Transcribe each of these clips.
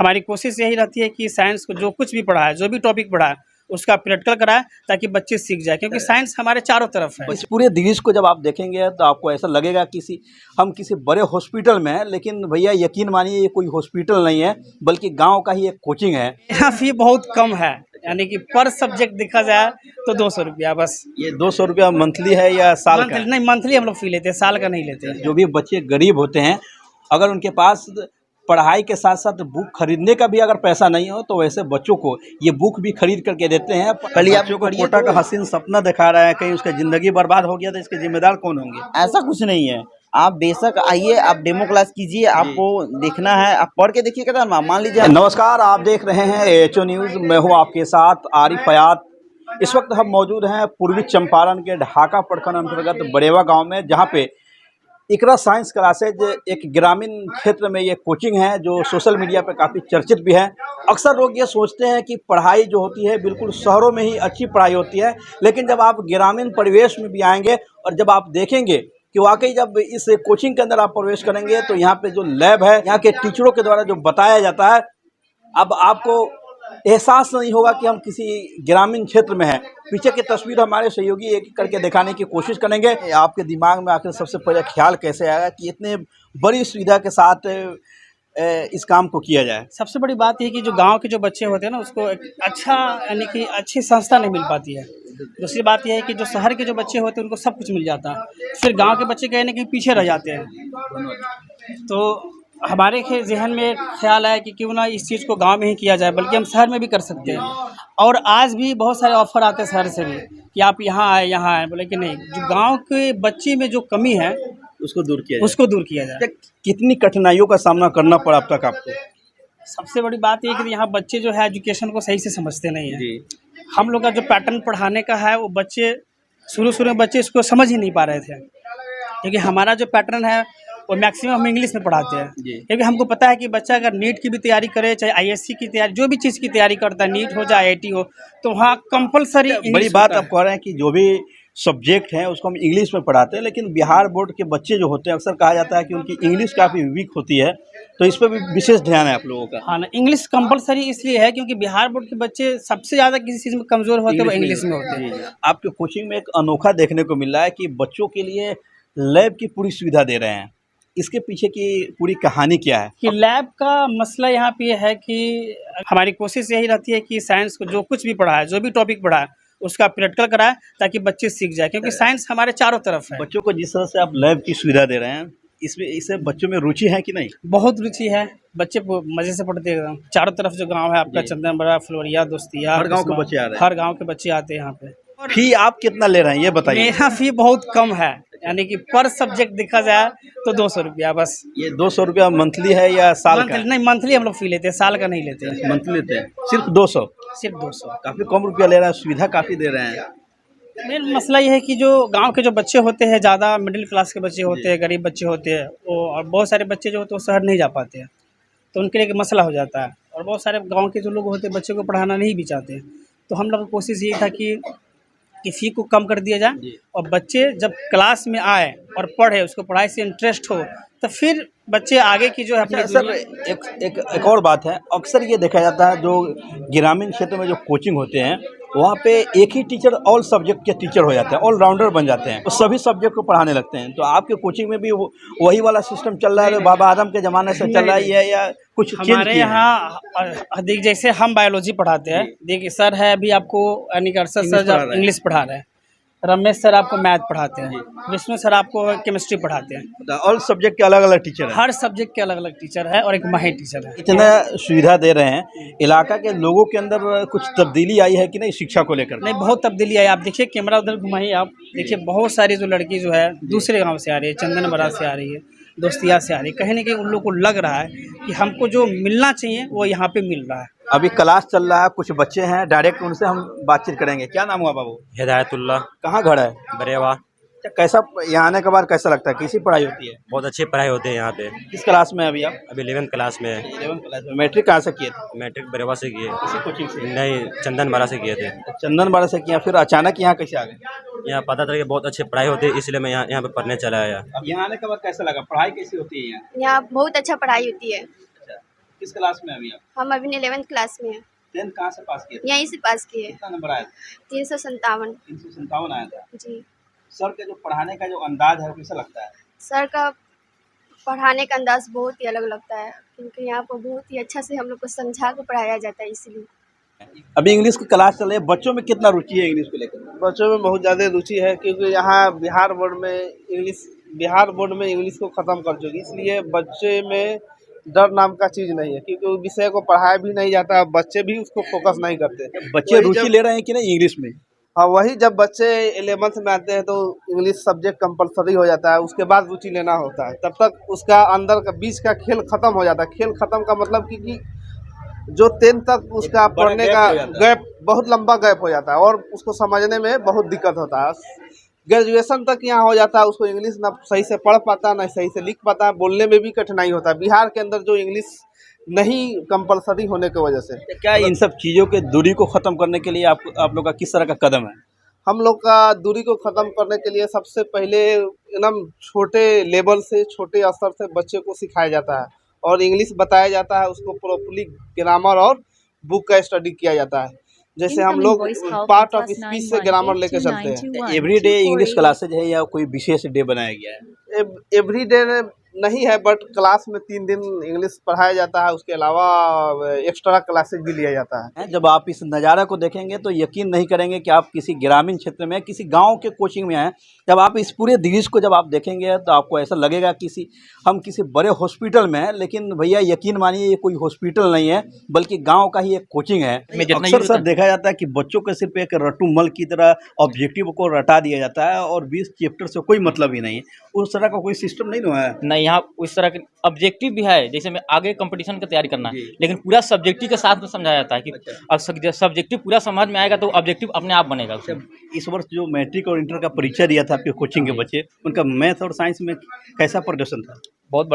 हमारी कोशिश यही रहती है कि साइंस को जो कुछ भी पढ़ा है, जो भी टॉपिक पढ़ा है, उसका प्रैक्टिकल कराए ताकि बच्चे सीख जाए, क्योंकि साइंस हमारे चारों तरफ है। इस पूरे दृश्य को जब आप देखेंगे तो आपको ऐसा लगेगा हम किसी बड़े हॉस्पिटल में हैं, लेकिन भैया यकीन मानिए ये कोई हॉस्पिटल नहीं है बल्कि गांव का ही एक कोचिंग है। यहाँ फी बहुत कम है, यानी कि पर सब्जेक्ट देखा जाए तो 200 रुपया बस। ये 200 रुपया मंथली है या साल का? नहीं, मंथली हम लोग फी लेते हैं, साल का नहीं लेते। जो भी बच्चे गरीब होते हैं, अगर उनके पास पढ़ाई के साथ साथ बुक खरीदने का भी अगर पैसा नहीं हो तो वैसे बच्चों को ये बुक भी खरीद करके देते हैं। कल आपको कोटा का हसीन सपना दिखा रहा है, कहीं उसका जिंदगी बर्बाद हो गया तो इसके जिम्मेदार कौन होंगे? ऐसा कुछ नहीं है, आप बेशक आइए, आप डेमो क्लास कीजिए, आपको देखना है आप पढ़ के देखिए क्या मान लीजिए। नमस्कार, आप देख रहे हैं एचओ न्यूज़, मैं हूँ आपके साथ आरिफ हयात। इस वक्त हम मौजूद हैं पूर्वी चंपारण के ढाका प्रखंड अंतर्गत बड़ेवा गांव में, जहां पे इकरा साइंस क्लासेज एक ग्रामीण क्षेत्र में ये कोचिंग है जो सोशल मीडिया पे काफ़ी चर्चित भी है। अक्सर लोग ये सोचते हैं कि पढ़ाई जो होती है बिल्कुल शहरों में ही अच्छी पढ़ाई होती है, लेकिन जब आप ग्रामीण परिवेश में भी आएंगे और जब आप देखेंगे कि वाकई जब इस कोचिंग के अंदर आप प्रवेश करेंगे तो यहाँ पे जो लैब है, यहाँ के टीचरों के द्वारा जो बताया जाता है, अब आपको एहसास नहीं होगा कि हम किसी ग्रामीण क्षेत्र में हैं। पीछे की तस्वीर हमारे सहयोगी एक एक करके दिखाने की कोशिश करेंगे। आपके दिमाग में आखिर सबसे पहले ख्याल कैसे आया कि इतने बड़ी सुविधा के साथ इस काम को किया जाए? सबसे बड़ी बात ये कि जो गांव के जो बच्चे होते हैं ना, उसको एक अच्छा यानी कि अच्छी संस्था नहीं मिल पाती है। दूसरी बात यह है कि जो शहर के जो बच्चे होते हैं उनको सब कुछ मिल जाता है, फिर गांव के बच्चे कहीं ना कहीं पीछे रह जाते हैं। तो हमारे जहन में ख्याल आया कि क्यों ना इस चीज़ को गांव में ही किया जाए, बल्कि हम शहर में भी कर सकते हैं। और आज भी बहुत सारे ऑफर आते हैं शहर से भी कि आप यहाँ आए, बोले कि नहीं, जो गांव के बच्चे में जो कमी है उसको दूर किया जाए। कितनी कठिनाइयों का सामना करना पड़ा अब तक आपको? सबसे बड़ी बात यह कि यहाँ बच्चे जो है एजुकेशन को सही से समझते नहीं है। हम लोग का जो पैटर्न पढ़ाने का है वो बच्चे शुरू में बच्चे इसको समझ ही नहीं पा रहे थे, क्योंकि हमारा जो पैटर्न है वो मैक्सिमम हम इंग्लिश में पढ़ाते हैं। क्योंकि हमको पता है कि बच्चा अगर नीट की भी तैयारी करे, चाहे आईएससी की तैयारी, जो भी चीज़ की तैयारी करता है, नीट हो चाहे आईआईटी हो, तो वहाँ कंपलसरी बड़ी बात आप कह रहे हैं कि जो भी सब्जेक्ट हैं उसको हम इंग्लिश में पढ़ाते हैं, लेकिन बिहार बोर्ड के बच्चे जो होते हैं अक्सर कहा जाता है कि उनकी इंग्लिश काफ़ी वीक होती है, तो इस पर भी विशेष ध्यान है आप लोगों का? हाँ ना, इंग्लिश कंपलसरी इसलिए है क्योंकि बिहार बोर्ड के बच्चे सबसे ज़्यादा किसी चीज़ में कमज़ोर होते हैं वो इंग्लिश में होते हैं। आपके कोचिंग में एक अनोखा देखने को मिल रहा है कि बच्चों के लिए लैब की पूरी सुविधा दे रहे हैं, इसके पीछे की पूरी कहानी क्या है? कि लैब का मसला यहाँ पे है कि हमारी कोशिश यही रहती है कि साइंस को जो कुछ भी पढ़ा है, जो भी टॉपिक पढ़ा है, उसका प्रैक्टिकल कराए ताकि बच्चे सीख जाए, क्योंकि साइंस हमारे चारों तरफ है। बच्चों को जिस तरह से आप लैब की सुविधा दे रहे हैं, इससे बच्चों में रुचि है कि नहीं? बहुत रुचि है, बच्चे मजे से पढ़ते हैं। चारों तरफ जो गांव है आपका, चंदन बड़ा, फुलवरिया, दोस्तिया, हर गांव के बच्चे आ रहे हैं। हर गांव के बच्चे आते हैं यहाँ पे। फी आप कितना ले रहे हैं ये बताइए? मेरा फी बहुत कम है, यानी कि पर सब्जेक्ट देखा जाए तो 200 रुपया बस। ये 200 रुपया मंथली है या साल का? नहीं, मंथली हम लोग फी लेते हैं, साल का नहीं लेते हैं। मंथली लेते हैं सिर्फ 200? सिर्फ 200। काफ़ी कम रुपया ले रहे हैं, सुविधा काफ़ी दे रहे हैं। मेन मसला ये है कि जो गांव के जो बच्चे होते हैं, ज़्यादा मिडिल क्लास के बच्चे होते हैं, गरीब बच्चे होते हैं, वो और बहुत सारे बच्चे जो होते हैं वो शहर नहीं जा पाते हैं, तो उनके लिए एक मसला हो जाता है। और बहुत सारे गांव के जो लोग होते हैं बच्चे को पढ़ाना नहीं भी चाहते हैं, तो हम लोग की कोशिश ये था कि फ़ी को कम कर दिया जाए और बच्चे जब क्लास में आए और पढ़े, उसको पढ़ाई से इंटरेस्ट हो, तो फिर बच्चे आगे की जो है अपने। सर एक और बात है, अक्सर ये देखा जाता है जो ग्रामीण क्षेत्र में जो कोचिंग होते हैं वहाँ पे एक ही टीचर ऑल सब्जेक्ट के टीचर हो जाते हैं, ऑलराउंडर बन जाते हैं, तो सभी सब्जेक्ट को पढ़ाने लगते हैं। तो आपके कोचिंग में भी वही वाला सिस्टम चल रहा है, बाबा आदम के ज़माने से चल रहा है या कुछ हमारे यहाँ? देख, जैसे हम बायोलॉजी पढ़ाते हैं, देखिए सर है अभी आपको, यानी कि अरशद सर इंग्लिश पढ़ा रहे हैं, रमेश सर आपको मैथ पढ़ाते हैं, विष्णु सर आपको केमिस्ट्री पढ़ाते हैं। ऑल सब्जेक्ट के अलग अलग टीचर हैं? हर सब्जेक्ट के अलग अलग टीचर है और एक माहिर टीचर है। इतना सुविधा दे रहे हैं, इलाका के लोगों के अंदर कुछ तब्दीली आई है कि नहीं शिक्षा को लेकर? नहीं, बहुत तब्दीली आई। आप देखिए, कैमरा उधर घुमाइए, आप देखिए बहुत सारी जो लड़की जो है दूसरे गाँव से आ रही है, चंदन बड़ा से आ रही है, दोस्तिया से आ रही है, कहीं ना कहीं उन लोग को लग रहा है कि हमको जो मिलना चाहिए वो यहाँ पे मिल रहा है। अभी क्लास चल रहा है, कुछ बच्चे हैं, डायरेक्ट उनसे हम बातचीत करेंगे। क्या नाम हुआ बाबू? हिदायतुल्लाह। कहाँ घर है? बरेवा। कैसा यहाँ आने के बाद कैसा लगता है, कैसी पढ़ाई होती है? बहुत अच्छी पढ़ाई होती है यहाँ पे। किस क्लास में अभी आप? अभी 11th क्लास में है। 11th क्लास में। मैट्रिक कहाँ से किए थे? मैट्रिक बरेवा से किए। किसी कोचिंग से? नहीं, चंदन बाड़ा से किए थे। चंदन बाड़ा से किया, फिर अचानक यहाँ कैसे आ गए? यहाँ पता चला कि बहुत अच्छी पढ़ाई होती है, इसलिए मैं यहाँ पे पढ़ने चला आया। अब यहाँ आने के बाद कैसा लगा, पढ़ाई कैसी होती है यहाँ? यहाँ बहुत अच्छा पढ़ाई होती है। किस क्लास में अभी आप? हम अभी 11th क्लास में हैं। 10th कहाँ से पास किया? यहीं से पास किए। कितना नंबर आया था? 357। 357 आया था। जी। सर के जो पढ़ाने का जो अंदाज है वो कैसा लगता है? सर का पढ़ाने का अंदाज बहुत ही अलग लगता है, क्योंकि यहाँ पर बहुत ही अच्छा से हम लोग को समझा के पढ़ाया जाता है, इसलिए। अभी इंग्लिश की क्लास चल रही है, बच्चों में कितना रुचि है इंग्लिश को लेकर? बच्चों में बहुत ज़्यादा रुचि है, क्योंकि यहाँ बिहार बोर्ड में इंग्लिश को ख़त्म कर चुकी, इसलिए बच्चे में डर नाम का चीज़ नहीं है, क्योंकि उस विषय को पढ़ाया भी नहीं जाता, बच्चे भी उसको फोकस नहीं करते। बच्चे वही रुचि जब- ले रहे हैं कि नहीं इंग्लिश में? हाँ, वही जब बच्चे 11th में आते हैं तो इंग्लिश सब्जेक्ट कंपलसरी हो जाता है, उसके बाद रुचि लेना होता है, तब तक उसका अंदर का बीच का खेल ख़त्म हो जाता है। खेल ख़त्म का मतलब कि जो 10th तक उसका बड़ा पढ़ने gap का हो जाता है। गैप, बहुत लंबा गैप हो जाता है और उसको समझने में बहुत दिक्कत होता है। ग्रेजुएशन तक यहाँ हो जाता है, उसको इंग्लिश ना सही से पढ़ पाता, ना सही से लिख पाता, बोलने में भी कठिनाई होता है बिहार के अंदर जो इंग्लिश नहीं कंपलसरी होने की वजह से। क्या इन सब चीज़ों के दूरी को ख़त्म करने के लिए आप लोग का किस तरह का कदम है? हम लोग का दूरी को ख़त्म करने के लिए सबसे पहले एकदम छोटे लेवल से, छोटे स्तर से बच्चे को सिखाया जाता है और इंग्लिश बताया जाता है, उसको प्रॉपर्ली ग्रामर और बुक का स्टडी किया जाता है। जैसे हम लोग पार्ट ऑफ स्पीच से ग्रामर लेके चलते हैं। एवरीडे इंग्लिश क्लासेज है या कोई विशेष डे बनाया गया है? एवरीडे नहीं है, बट क्लास में 3 दिन इंग्लिश पढ़ाया जाता है, उसके अलावा एक्स्ट्रा क्लासेज भी लिया जाता है। जब आप इस नज़ारा को देखेंगे तो यकीन नहीं करेंगे कि आप किसी ग्रामीण क्षेत्र में, किसी गांव के कोचिंग में हैं। जब आप इस पूरे दृश्य को जब आप देखेंगे तो आपको ऐसा लगेगा हम किसी बड़े हॉस्पिटल में हैं, लेकिन भैया यकीन मानिए ये कोई हॉस्पिटल नहीं है, बल्कि गांव का ही एक कोचिंग है। अक्सर सर देखा जाता है कि बच्चों को सिर्फ एक रट्टू-मल की तरह ऑब्जेक्टिव को रटा दिया जाता है और 20 चैप्टर से कोई मतलब ही नहीं है। उस तरह का कोई सिस्टम नहीं ना है। नहीं, यहाँ उस तरह के ऑब्जेक्टिव भी है, जैसे में आगे कंपटीशन की तैयारी करना है, लेकिन पूरा सब्जेक्टिव के साथ में समझाया जाता है कि अब सब्जेक्टिव पूरा समझ में आएगा तो ऑब्जेक्टिव अपने आप बनेगा उसमें। इस वर्ष जो मैट्रिक और इंटर का परीक्षा दिया था आपके कोचिंग के बच्चे, उनका मैथ और साइंस में कैसा प्रदर्शन था? बहुत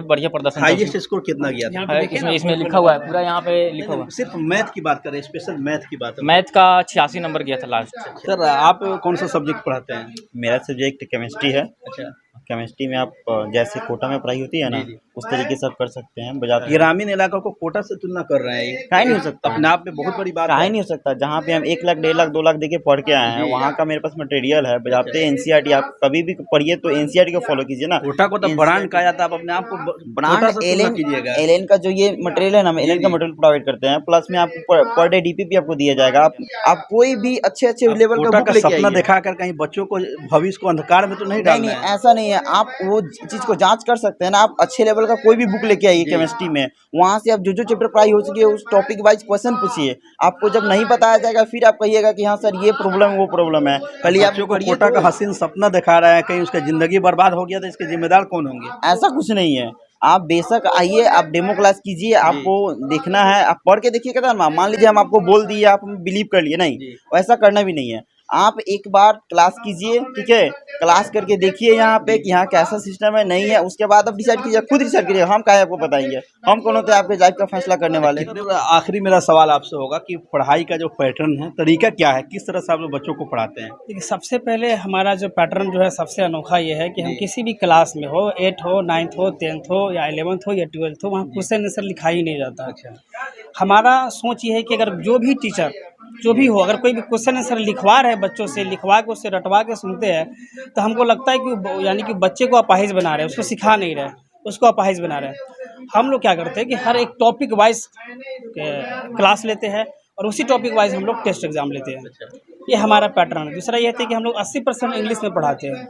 बढ़िया प्रदर्शन था हाईएस्ट स्कोर कितना गया था? इसमें लिखा हुआ है, पूरा यहाँ पे लिखा हुआ है। सिर्फ मैथ की बात करें, स्पेशल मैथ की बात है। मैथ का 86 नंबर गया था लास्ट। सर आप कौन सा सब्जेक्ट पढ़ाते हैं? मेरा सब्जेक्ट केमिस्ट्री है। अच्छा, केमिस्ट्री में आप जैसे कोटा में पढ़ाई होती है ना, उस तरीके से आप कर सकते हैं। बजाते ग्रामीण इलाकों को कोटा से तुलना कर रहे हैं, काहे नहीं हो सकता, अपने आप में बहुत बड़ी बात काहे है। नहीं हो सकता। जहाँ पे हम 1 लाख 1.5 लाख 2 लाख देके पढ़ के आए हैं, वहाँ का मेरे पास मटेरियल है। बजाते एनसीईआरटी आप कभी भी पढ़िए तो एनसीईआरटी को फॉलो कीजिए ना। कोटा को तो ब्रांड कहा जाता है, आप अपने आप को कोटा से तुलना कीजिएगा। एलएन का जो ये मटेरियल है ना, हम एलएन का मटेरियल प्रोवाइड करते हैं, प्लस में आपको पर डे डीपीपी आपको दिया जाएगा। आप कोई भी अच्छे लेवल कोटा का का बुक लेके सपना आइए। दिखाकर कहीं बच्चों को भविष्य को अंधकार में तो नहीं नहीं डालना नहीं, है। ऐसा नहीं है। आप वो चीज को जांच कर सकते हैं ना। आप अच्छे लेवल का कोई भी बुक लेके आइए केमिस्ट्री में, वहां से आप जो चैप्टर पढ़ाई हो चुकी है उस टॉपिक वाइज क्वेश्चन पूछिए। आपको जब नहीं बताया जाएगा फिर आप कहिएगा कि हाँ सर ये प्रॉब्लम है वो प्रॉब्लम है। पहले आप बच्चों को कोटा का हसीन सपना दिखा रहा है, कहीं उसका जिंदगी बर्बाद हो गया तो इसके जिम्मेदार कौन होंगे? ऐसा कुछ नहीं है। आप बेशक आइए, आप डेमो क्लास कीजिए, आपको देखना है, आप पढ़ के देखिए। कहता है मान लीजिए हम आपको बोल दिए, आप बिलीव कर लिए, नहीं वैसा करना भी नहीं है। आप एक बार क्लास कीजिए, ठीक है, क्लास करके देखिए यहाँ पे कि यहाँ कैसा सिस्टम है, नहीं है, उसके बाद आप डिसाइड कीजिए, खुद डिसाइड करिए। हम क्या आपको बताएंगे, हम कौन होते हैं आपके लाइफ का फैसला करने वाले। आखिरी मेरा सवाल आपसे होगा कि पढ़ाई का जो पैटर्न है, तरीका क्या है, किस तरह से आप लोग बच्चों को पढ़ाते हैं? देखिए, सबसे पहले हमारा जो पैटर्न जो है सबसे अनोखा ये है कि हम किसी भी क्लास में हो, 8 हो, 9th हो, 10th हो या 11th हो या 12th हो, वहाँ क्वेश्चन आंसर लिखा ही नहीं जाता। हमारा सोच ये है कि अगर जो भी टीचर जो भी हो, अगर कोई भी क्वेश्चन आंसर लिखवा रहे हैं बच्चों से, लिखवा के उससे रटवा के सुनते हैं, तो हमको लगता है कि यानी कि बच्चे को अपाहिज बना रहे हैं, उसको सिखा नहीं रहे, उसको अपाहिज बना रहे हैं। हम लोग क्या करते हैं कि हर एक टॉपिक वाइज क्लास लेते हैं और उसी टॉपिक वाइज हम लोग टेस्ट एग्जाम लेते हैं। ये हमारा पैटर्न है। दूसरा ये है कि हम लोग 80% इंग्लिश में पढ़ाते हैं।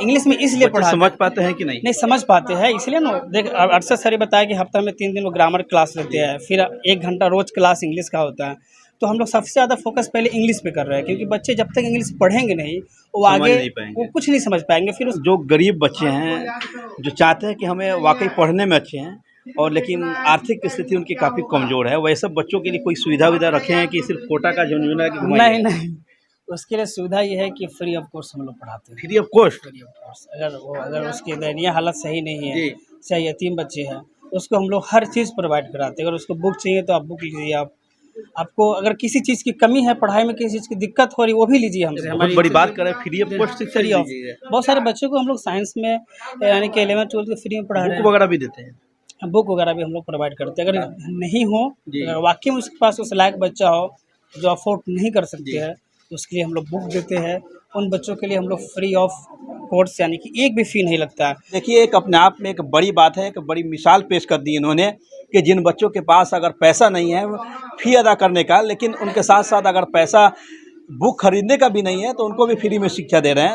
इंग्लिश में इसलिए बच्चे पढ़ाते समझ पाते हैं कि नहीं? नहीं समझ पाते हैं, इसलिए ना देख अरशद सर बताया कि हफ्ता में 3 दिन वो ग्रामर क्लास लेते हैं, फिर 1 घंटा रोज क्लास इंग्लिश का होता है। तो हम लोग सबसे ज़्यादा फोकस पहले इंग्लिश पे कर रहे हैं, क्योंकि बच्चे जब तक इंग्लिश पढ़ेंगे नहीं वो आगे वो कुछ नहीं समझ पाएंगे। फिर जो गरीब बच्चे हैं, जो चाहते हैं कि हमें वाकई पढ़ने में अच्छे हैं और लेकिन आर्थिक स्थिति उनकी काफ़ी कमज़ोर है, वैसे बच्चों के लिए कोई सुविधा रखे हैं कि सिर्फ कोटा का झुनझुना की घुमाइए? नहीं, उसके लिए सुविधा ये है कि फ्री ऑफ कोर्स हम लोग पढ़ाते हैं। Free of cost? Free of course. अगर उसकी दयनीय हालत सही नहीं है, चाहे यतीम बच्चे हैं, उसको हम लोग हर चीज़ प्रोवाइड कराते हैं। अगर उसको बुक चाहिए तो आप बुक लीजिए, आपको अगर किसी चीज़ की कमी है, पढ़ाई में किसी चीज़ की दिक्कत हो रही, वो भी लीजिए हमसे। बहुत बड़ी बात करें, free of cost free of. बहुत सारे बच्चों को हम लोग साइंस में यानी कि 11th 12th फ्री में पढ़ा रहे हैं। बुक वगैरह भी देते हैं? बुक वगैरह भी हम लोग प्रोवाइड करते हैं। अगर नहीं हो, जी। अगर वाकई में उसके पास उस लायक बच्चा हो जो अफोर्ड नहीं कर सकते हैं, तो उसके लिए हम लोग बुक देते हैं। उन बच्चों के लिए हम लोग फ्री ऑफ कॉस्ट, यानी कि एक भी फ़ी नहीं लगता है। देखिए, एक अपने आप में एक बड़ी बात है, एक बड़ी मिसाल पेश कर दी इन्होंने कि जिन बच्चों के पास अगर पैसा नहीं है फ़ी अदा करने का, लेकिन उनके साथ साथ अगर पैसा बुक खरीदने का भी नहीं है तो उनको भी फ्री में शिक्षा दे रहे हैं।